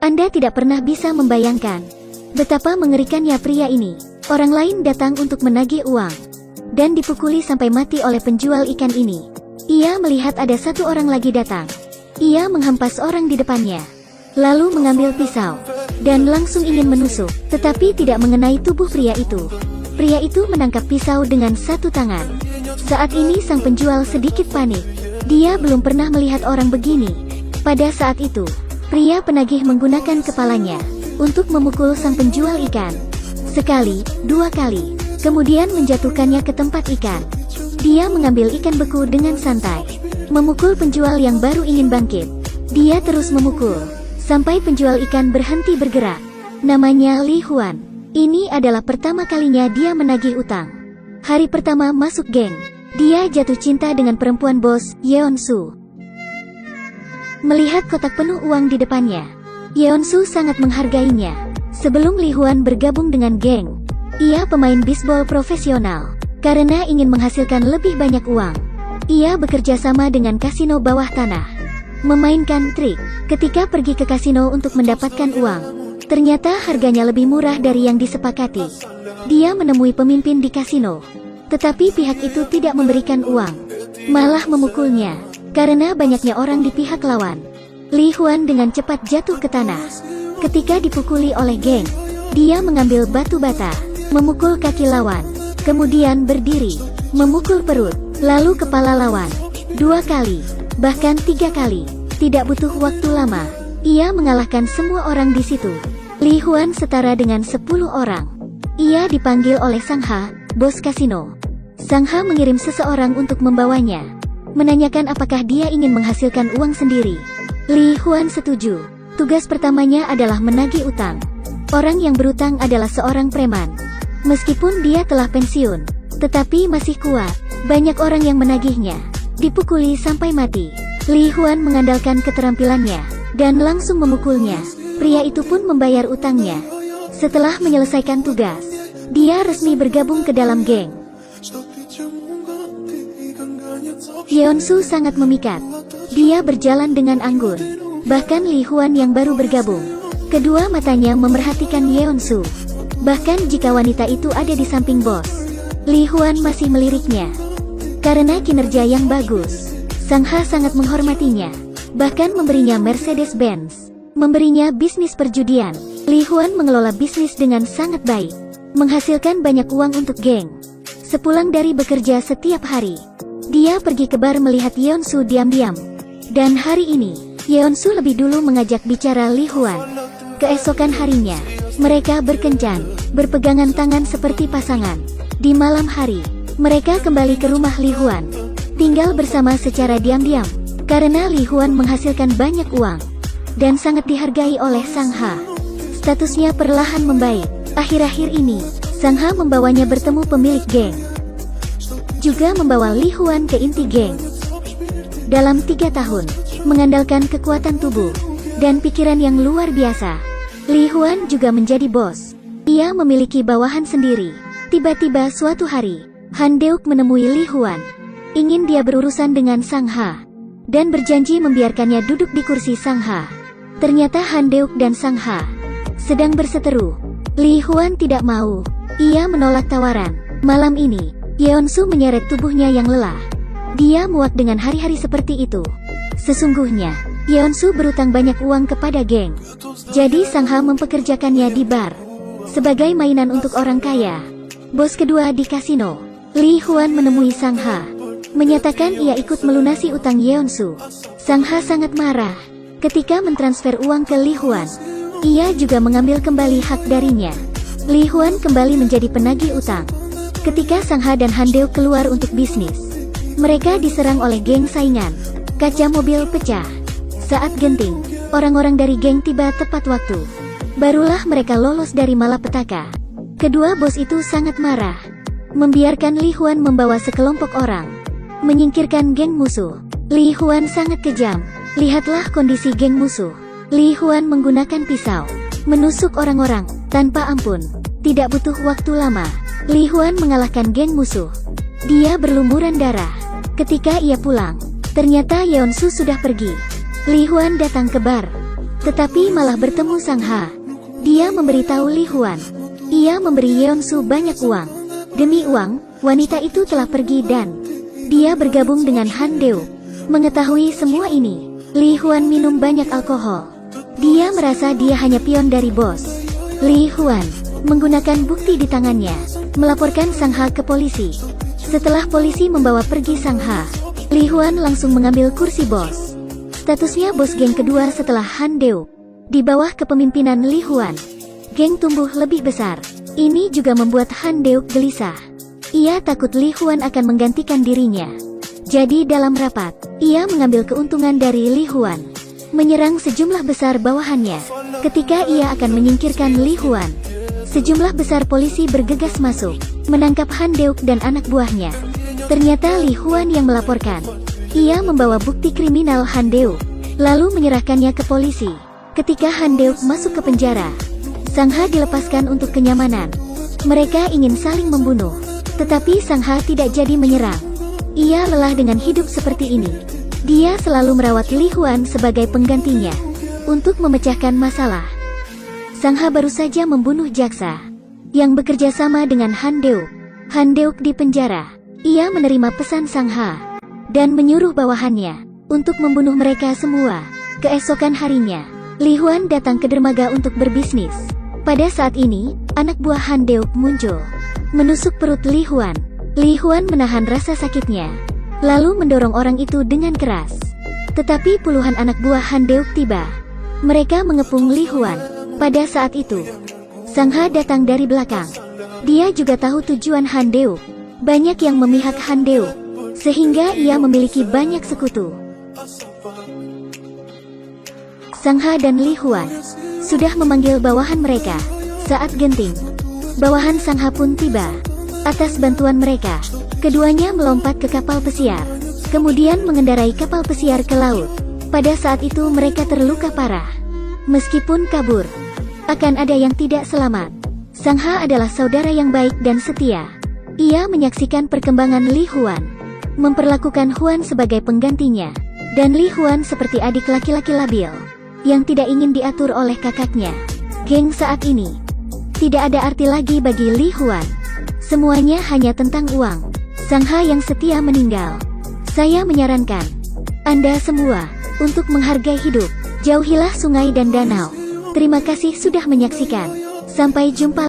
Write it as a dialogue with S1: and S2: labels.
S1: Anda tidak pernah bisa membayangkan betapa mengerikannya pria ini. Orang lain datang untuk menagih uang dan dipukuli sampai mati oleh penjual ikan ini. Ia melihat ada satu orang lagi datang. Ia menghampas orang di depannya, lalu mengambil pisau dan langsung ingin menusuk, tetapi tidak mengenai tubuh pria itu. Pria itu menangkap pisau dengan satu tangan. Saat ini sang penjual sedikit panik. Dia belum pernah melihat orang begini. Pada saat itu, pria penagih menggunakan kepalanya untuk memukul sang penjual ikan. Sekali, dua kali, kemudian menjatuhkannya ke tempat ikan. Dia mengambil ikan beku dengan santai, memukul penjual yang baru ingin bangkit. Dia terus memukul sampai penjual ikan berhenti bergerak. Namanya Li Huan. Ini adalah pertama kalinya dia menagih utang. Hari pertama masuk geng, dia jatuh cinta dengan perempuan bos, Yeon Su. Melihat kotak penuh uang di depannya, Yeon Su sangat menghargainya. Sebelum Li Huan bergabung dengan geng, ia pemain bisbol profesional. Karena ingin menghasilkan lebih banyak uang, ia bekerja sama dengan kasino bawah tanah, memainkan trik. Ketika pergi ke kasino untuk mendapatkan uang, ternyata harganya lebih murah dari yang disepakati. Dia menemui pemimpin di kasino, tetapi pihak itu tidak memberikan uang, malah memukulnya. Karena banyaknya orang di pihak lawan, Li Huan dengan cepat jatuh ke tanah. Ketika dipukuli oleh geng, dia mengambil batu bata, memukul kaki lawan, kemudian berdiri, memukul perut, lalu kepala lawan. 2 kali, bahkan 3 kali. Tidak butuh waktu lama, ia mengalahkan semua orang di situ. Li Huan setara dengan 10 orang. Ia dipanggil oleh Sang Ha, bos kasino. Sang Ha mengirim seseorang untuk membawanya, menanyakan apakah dia ingin menghasilkan uang sendiri. Li Huan setuju. Tugas pertamanya adalah menagih utang. Orang yang berutang adalah seorang preman. Meskipun dia telah pensiun, tetapi masih kuat. Banyak orang yang menagihnya, dipukuli sampai mati. Li Huan mengandalkan keterampilannya dan langsung memukulnya. Pria itu pun membayar utangnya. Setelah menyelesaikan tugas, dia resmi bergabung ke dalam geng. Yeon Su sangat memikat. Dia berjalan dengan anggun. Bahkan Li Huan yang baru bergabung, kedua matanya memerhatikan Yeon Su. Bahkan jika wanita itu ada di samping bos, Li Huan masih meliriknya. Karena kinerja yang bagus, Sang Ha sangat menghormatinya, bahkan memberinya Mercedes-Benz, memberinya bisnis perjudian. Li Huan mengelola bisnis dengan sangat baik, menghasilkan banyak uang untuk geng. Sepulang dari bekerja setiap hari, dia pergi ke bar melihat Yeon Su diam-diam. Dan hari ini, Yeon Su lebih dulu mengajak bicara Li Huan. Keesokan harinya, mereka berkencan, berpegangan tangan seperti pasangan. Di malam hari, mereka kembali ke rumah Li Huan, tinggal bersama secara diam-diam. Karena Li Huan menghasilkan banyak uang dan sangat dihargai oleh Sang Ha, statusnya perlahan membaik. Akhir-akhir ini, Sang Ha membawanya bertemu pemilik geng, juga membawa Li Huan ke inti geng. Dalam 3 tahun, mengandalkan kekuatan tubuh dan pikiran yang luar biasa, Li Huan juga menjadi bos. Ia memiliki bawahan sendiri. Tiba-tiba suatu hari, Han Deuk menemui Li Huan. Ingin dia berurusan dengan Sang Ha dan berjanji membiarkannya duduk di kursi Sang Ha. Ternyata Han Deuk dan Sang Ha sedang berseteru. Li Huan tidak mau. Ia menolak tawaran. Malam ini, Yeon Su menyeret tubuhnya yang lelah. Dia muak dengan hari-hari seperti itu. Sesungguhnya, Yeon Su berutang banyak uang kepada geng. Jadi Sang Ha mempekerjakannya di bar sebagai mainan untuk orang kaya. Bos kedua di kasino, Li Huan menemui Sang Ha, menyatakan ia ikut melunasi utang Yeon Su. Sang Ha sangat marah ketika mentransfer uang ke Li Huan. Ia juga mengambil kembali hak darinya. Li Huan kembali menjadi penagih utang. Ketika Sang Ha dan Han Deuk keluar untuk bisnis, mereka diserang oleh geng saingan. Kaca mobil pecah. Saat genting, orang-orang dari geng tiba tepat waktu. Barulah mereka lolos dari malapetaka. Kedua bos itu sangat marah, membiarkan Li Huan membawa sekelompok orang, menyingkirkan geng musuh. Li Huan sangat kejam. Lihatlah kondisi geng musuh. Li Huan menggunakan pisau, menusuk orang-orang tanpa ampun. Tidak butuh waktu lama, Li Huan mengalahkan geng musuh. Dia berlumuran darah. Ketika ia pulang, ternyata Yeon Su sudah pergi. Li Huan datang ke bar. tetapi malah bertemu Sang Ha. Dia memberitahu Li Huan. Ia memberi Yeonsu banyak uang. Demi uang, wanita itu telah pergi dan dia bergabung dengan Han Deuk. Mengetahui semua ini, Li Huan minum banyak alkohol. Dia merasa dia hanya pion dari bos. Li Huan menggunakan bukti di tangannya, melaporkan Sang Ha ke polisi. Setelah polisi membawa pergi Sang Ha, Li Huan langsung mengambil kursi bos. Statusnya bos geng kedua setelah Han Deuk. Di bawah kepemimpinan Li Huan, geng tumbuh lebih besar. Ini juga membuat Han Deuk gelisah. Ia takut Li Huan akan menggantikan dirinya. Jadi dalam rapat, ia mengambil keuntungan dari Li Huan, menyerang sejumlah besar bawahannya. Ketika ia akan menyingkirkan Li Huan, sejumlah besar polisi bergegas masuk, menangkap Han Deuk dan anak buahnya. Ternyata Li Huan yang melaporkan. Ia membawa bukti kriminal Han Deuk, lalu menyerahkannya ke polisi. Ketika Han Deuk masuk ke penjara, Sang Ha dilepaskan untuk kenyamanan. Mereka ingin saling membunuh, tetapi Sang Ha tidak jadi menyerang. Ia lelah dengan hidup seperti ini. Dia selalu merawat Li Huan sebagai penggantinya untuk memecahkan masalah. Sang Ha baru saja membunuh jaksa yang bekerja sama dengan Han Deuk. Han Deuk di penjara. Ia menerima pesan Sang Ha dan menyuruh bawahannya untuk membunuh mereka semua. Keesokan harinya, Li Huan datang ke dermaga untuk berbisnis. Pada saat ini, anak buah Han Deuk muncul, menusuk perut Li Huan. Li Huan menahan rasa sakitnya, lalu mendorong orang itu dengan keras. Tetapi puluhan anak buah Han Deuk tiba. Mereka mengepung Li Huan. Pada saat itu, Sang Ha datang dari belakang. Dia juga tahu tujuan Han Deuk. Banyak yang memihak Han Deuk, sehingga ia memiliki banyak sekutu. Sang Ha dan Li Huan sudah memanggil bawahan mereka. Saat genting, bawahan Sang Ha pun tiba. Atas bantuan mereka, keduanya melompat ke kapal pesiar, kemudian mengendarai kapal pesiar ke laut. Pada saat itu mereka terluka parah. Meskipun kabur, akan ada yang tidak selamat. Sang Ha adalah saudara yang baik dan setia. Ia menyaksikan perkembangan Li Huan, memperlakukan Huan sebagai penggantinya, dan Li Huan seperti adik laki-laki labil yang tidak ingin diatur oleh kakaknya. Geng saat ini tidak ada arti lagi bagi Li Huan. Semuanya hanya tentang uang. Sang Ha yang setia meninggal. Saya menyarankan Anda semua untuk menghargai hidup. Jauhilah sungai dan danau. Terima kasih sudah menyaksikan. Sampai jumpa.